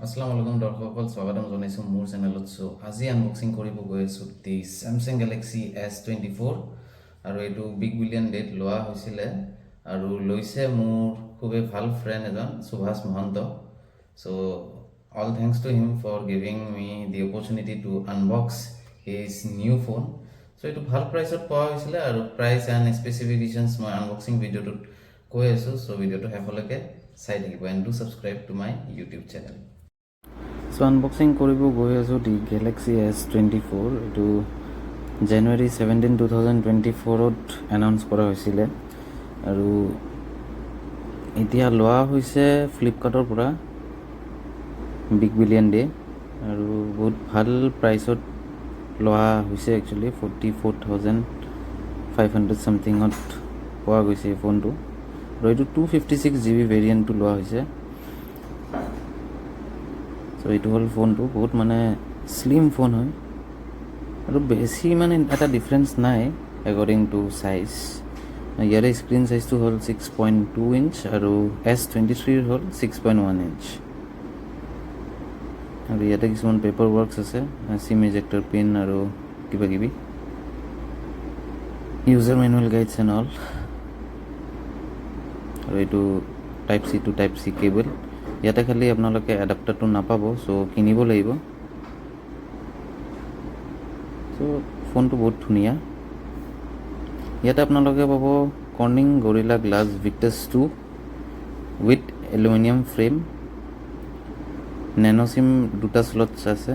আসসালামু আলাইকুম দৰ্শকসকল স্বাগতম জনাইছোঁ মোৰ চেনেলত। আজি আনবক্সিং কৰিব গৈ আছোঁ দি Samsung Galaxy S24 আৰু এইটো বিগ বিলিয়ন ডেট লোৱা হৈছিলে আৰু লৈছে মোৰ খুবেই ভাল ফ্ৰেণ্ড এজন Subhash Mahanta. So all thanks to him for giving me the opportunity to unbox his new phone. So এইটো ভাল প্ৰাইচত পোৱা হৈছিলে আৰু প্ৰাইচ এণ্ড স্পেচিফিকেশ্যনছ মই আনবক্সিং ভিডিঅ'টোত কৈ আছোঁ। সো ভিডিঅ'টো শেষলৈকে চাই থাকিব and do subscribe to my YouTube channel. So unboxing কৰিব গৈ আছোঁ দি গেলেক্সি S24। এইটো জানুৱাৰী 17, 2024 এনাউন্স কৰা হৈছিলে আৰু এতিয়া লোৱা হৈছে ফ্লিপকাৰ্টৰ পৰা বিগ বিলিয়ন ডে আৰু বহুত ভাল প্ৰাইচত লোৱা হৈছে। একচুৱেলি 44,500 ছামথিঙত পোৱা গৈছে এই ফোনটো আৰু এইটো 256 GB ভেৰিয়েণ্টটো লোৱা হৈছে। সো এইটো হ'ল ফোনটো বহুত মানে স্লিম ফোন হয় আৰু বেছি মানে এটা ডিফাৰেঞ্চ নাই একৰ্ডিং টু চাইজ। ইয়াৰে স্ক্ৰীণ চাইজটো হ'ল 6.2 ইঞ্চ আৰু S23 হ'ল 6.1 ইঞ্চ আৰু ইয়াতে কিছুমান পেপাৰ ৱৰ্কছ আছে, চিম ইজেক্টৰ পিন আৰু কিবা কিবি user manual guides and all. আৰু এইটো type C to type C cable. ইয়াতে খালি আপোনালোকে এডাপ্টাৰটো নাপাব, সো কিনিব লাগিব। সো ফোনটো বহুত ধুনীয়া। ইয়াতে আপোনালোকে পাব Corning Gorilla glass Victus 2 with aluminium frame, nano SIM দুটা স্লটছ আছে।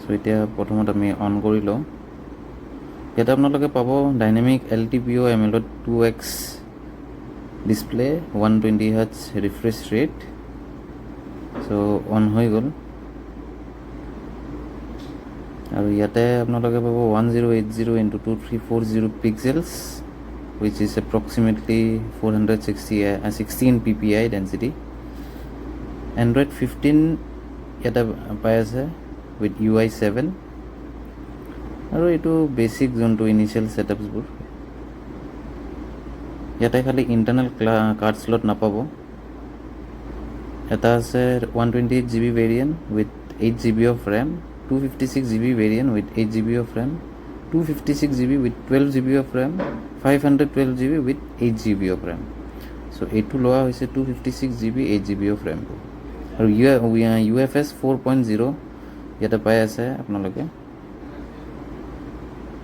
সো এতিয়া প্ৰথমত আমি অন কৰি লওঁ। ইয়াতে আপোনালোকে পাব dynamic LTPO AMOLED 2X display, 120 Hz refresh rate. So on হৈ গ'ল আৰু ইয়াতে আপোনালোকে পাব 1080x2340 pixels which is approximately 416 ppi density. Android 15 ইয়াতে পাই আছে with UI 7 আৰু এইটো বেসিক যোনটো ইনিশিয়েল সেটআপছবোৰ। ইয়াতে খালি ইণ্টাৰনেল কাৰ্ড স্লট নাপাব। এটা আছে 128 GB variant with 8 GB of RAM, 256 GB variant with 8 GB of RAM, 256 GB with 12 GB of RAM, 512 GB with 8 GB of RAM. So এইটো লোৱা হৈছে 256 GB 8 GB অফ ৰেম আৰু UFS 4.0 ইয়াতে পাই আছে আপোনালোকে।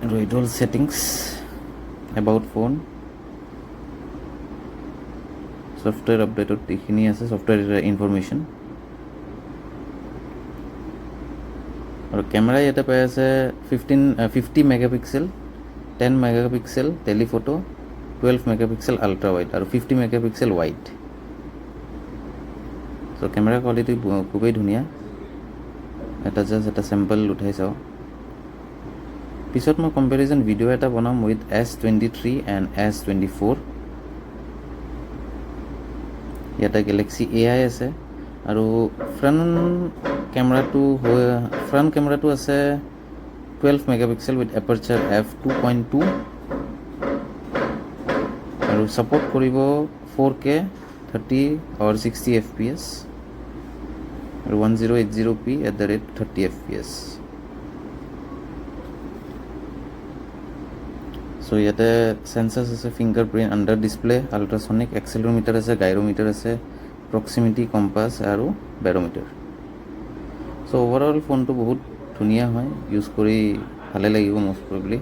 আৰু এইটো হ'ল ছেটিংছ, এবাউট ফোন, সফটওয়্যাৰ আপডেটত এইখিনি আছে, সফটওয়্যাৰ ইনফৰমেশ্যন। আৰু কেমেৰা ইয়াতে পাই আছে 50 megapixel, 10 megapixel telephoto, 12 megapixel ultra wide আৰু 50 megapixel wide. So camera quality খুবেই ধুনীয়া। এটা চেম্পল উঠাই চাওঁ, পিছত মই কম্পেৰিজন ভিডিঅ' এটা বনাম উইথ S23 এণ্ড S24। ইয়াতে গেলেক্সি AI আছে আৰু ফ্ৰণ্ট কেমেৰাটো আছে 12 মেগাপিক্সেল উইথ এপাৰচাৰ f2.2 আৰু ছাপোৰ্ট কৰিব 4K 30 or 60 FPS আৰু 1080p @ 30 FPS। সো ইয়াতে সেন্সাৰ্ছ আছে, ফিংগাৰপ্ৰিণ্ট, আণ্ডাৰ ডিছপ্লে, আল্ট্ৰাছনিক, এক্সেলৰোমিটাৰ আছে, গাইৰোমিটাৰ আছে, প্ৰক্সিমিটি কম্পাছ আৰু বেৰোমিটাৰ। সো অভাৰঅল ফোনটো বহুত ধুনীয়া হয়, ইউজ কৰি ভালে লাগিব মষ্ট প্ৰবেবলি।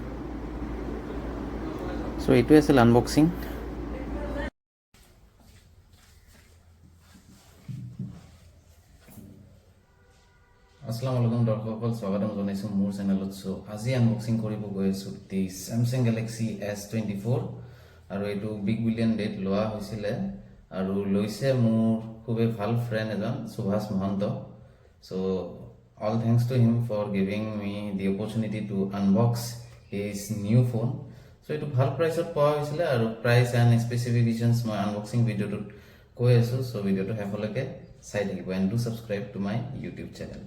সো এইটোৱে আছিল আনবক্সিং। আসসালামু আলাইকুম দৰ্শকসকল স্বাগতম জনাইছোঁ মোৰ চেনেলত। আজি আনবক্সিং কৰিব গৈ আছোঁ দি Samsung Galaxy S24 আৰু এইটো বিগ বিলিয়ন ডেট লোৱা হৈছিলে আৰু লৈছে মোৰ খুবেই ভাল ফ্ৰেণ্ড এজন Subhash Mahanta. So all thanks to him for giving me the opportunity to unbox his new phone. So এইটো ভাল প্ৰাইচত পোৱা হৈছিলে আৰু প্ৰাইচ এণ্ড স্পেচিফিকেশ্যনছ মই আনবক্সিং ভিডিঅ'টোত কৈ আছোঁ। সো ভিডিঅ'টো শেষলৈকে চাই থাকিব and do subscribe to my YouTube channel.